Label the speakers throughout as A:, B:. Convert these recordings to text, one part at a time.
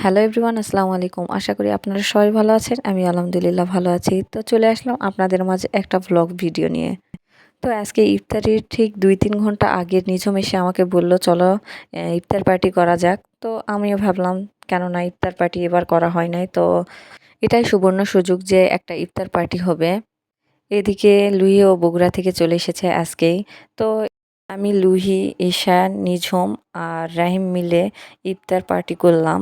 A: Hello everyone, আসসালামু আলাইকুম। আশা করি আপনারা সবাই ভালো আছেন। আমি আলহামদুলিল্লাহ ভালো আছি। তো চলে আসলাম আপনাদের মাঝে একটা ভ্লগ ভিডিও নিয়ে। তো আজকে ইফতারির ঠিক ২-৩ ঘন্টা আগে নিঝুম এসে আমাকে বলল, "চলো ইফতার পার্টি করা যাক।" তো আমিও ভাবলাম কেন না, ইফতার পার্টি এবার করা হয় নাই। তো এটাই সুবর্ণ সুযোগ যে একটা ইফতার পার্টি হবে। এদিকে লুহিও বগুড়া থেকে চলে এসেছে আজকেই। তো আমি, লুহি, ঈশান, নিঝুম আর রাহিম মিলে ইফতার পার্টি করলাম।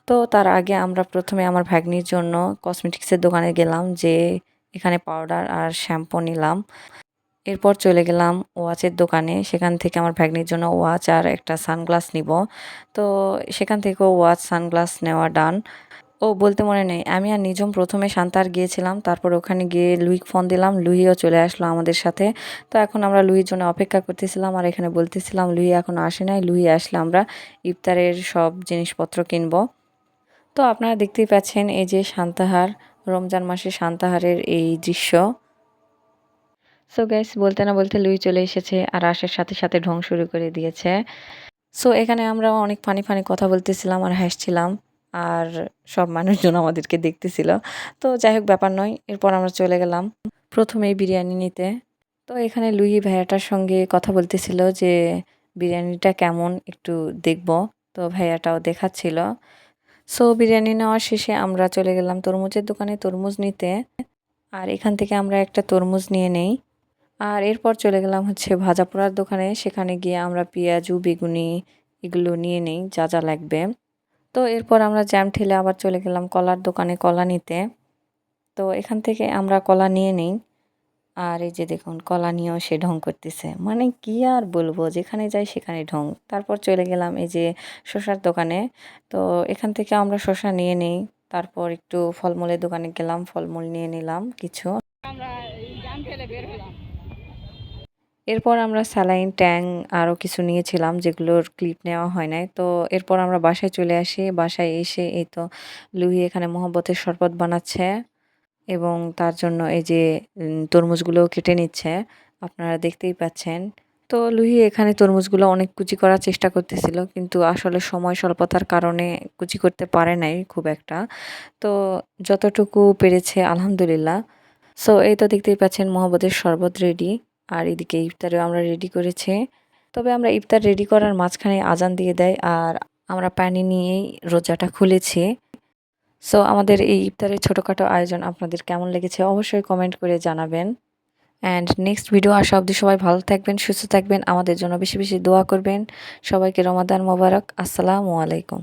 A: তো তার আগে আমরা প্রথমে আমার ভাগ্নির জন্য কসমেটিক্সের দোকানে গেলাম, যে এখানে পাউডার আর শ্যাম্পু নিলাম। এরপর চলে গেলাম ওয়াচের দোকানে, সেখান থেকে আমার ভাগ্নির জন্য ওয়াচ আর একটা সানগ্লাস নিব। তো সেখান থেকেও ওয়াচ সানগ্লাস নেওয়া ডান। ও বলতে মনে নেই, আমি আর নিঝুম প্রথমে শান্তার গিয়েছিলাম, তারপর ওখানে গিয়ে লুহিক ফোন দিলাম, লুহিও চলে আসলো আমাদের সাথে। তো এখন আমরা লুহির জন্য অপেক্ষা করতেছিলাম আর এখানে বলতেছিলাম লুহি এখনও আসে নাই, লুহি আসলে আমরা ইফতারের সব জিনিসপত্র কিনবো। তো আপনারা দেখতেই পাচ্ছেন এই যে সান্তাহার, রমজান মাসে সান্তাহারের এই দৃশ্য। সো গাইস, বলতে না বলতে লুই চলে এসেছে আর আসার সাথে সাথে ঢং শুরু করে দিয়েছে। সো এখানে আমরা অনেক ফানি ফানি কথা বলতেছিলাম আর হাসছিলাম, আর সব মানুষজন আমাদেরকে দেখতেছিল। তো যাই হোক, ব্যাপার নয়। এরপর আমরা চলে গেলাম প্রথমেই বিরিয়ানি নিতে। তো এখানে লুই ভাইয়াটার সঙ্গে কথা বলতেছিল যে বিরিয়ানিটা কেমন একটু দেখব। তো ভাইয়াটাও দেখাচ্ছিল। সো বিরিয়ানি নেওয়া শেষে আমরা চলে গেলাম তরমুজের দোকানে তরমুজ নিতে। আর এখান থেকে আমরা একটা তরমুজ নিয়ে নেই। আর এরপর চলে গেলাম হচ্ছে ভাজা পোড়ার দোকানে, সেখানে গিয়ে আমরা পেঁয়াজু, বেগুনি এগুলো নিয়ে নেই যা যা লাগবে। তো এরপর আমরা জ্যাম ঠেলে আবার চলে গেলাম কলার দোকানে কলা নিতে। তো এখান থেকে আমরা কলা নিয়ে নেই। আর এই যে দেখুন, কলা নিয়েও সে ঢং করতেছে, মানে কি আর বলবো, যেখানে যাই সেখানে ঢং। তারপর চলে গেলাম এই যে শসার দোকানে। তো এখান থেকে আমরা শসা নিয়ে নেই। তারপর একটু ফলমূলের দোকানে গেলাম, ফলমূল নিয়ে নিলাম কিছু। এরপর আমরা স্যালাইন, ট্যাং আরও কিছু নিয়েছিলাম যেগুলোর ক্লিপ নেওয়া হয় নাই। তো এরপর আমরা বাসায় চলে আসি। বাসায় এসে এই তো লুহি এখানে মহব্বতের শরবত বানাচ্ছে এবং তার জন্য এই যে তরমুজগুলো কেটে নিচ্ছে, আপনারা দেখতেই পাচ্ছেন। তো লুহি এখানে তরমুজগুলো অনেক কুচি করার চেষ্টা করতেছিল, কিন্তু আসলে সময় স্বল্পতার কারণে কুচি করতে পারে নাই খুব একটা। তো যতটুকু পেরেছে আলহামদুলিল্লাহ। সো এই তো দেখতেই পাচ্ছেন মহব্বতের শরবত রেডি। আর এদিকে ইফতারেও আমরা রেডি করেছি। তবে আমরা ইফতার রেডি করার মাঝখানে আজান দিয়ে দেয় আর আমরা পানি নিয়েই রোজাটা খুলেছি। সো আমাদের এই ইফতারের ছোটোখাটো আয়োজন আপনাদের কেমন লেগেছে অবশ্যই কমেন্ট করে জানাবেন। অ্যান্ড নেক্সট ভিডিও আসা অবধি সবাই ভালো থাকবেন, সুস্থ থাকবেন, আমাদের জন্য বেশি বেশি দোয়া করবেন। সবাইকে রমাদান মোবারক। আসসালামু আলাইকুম।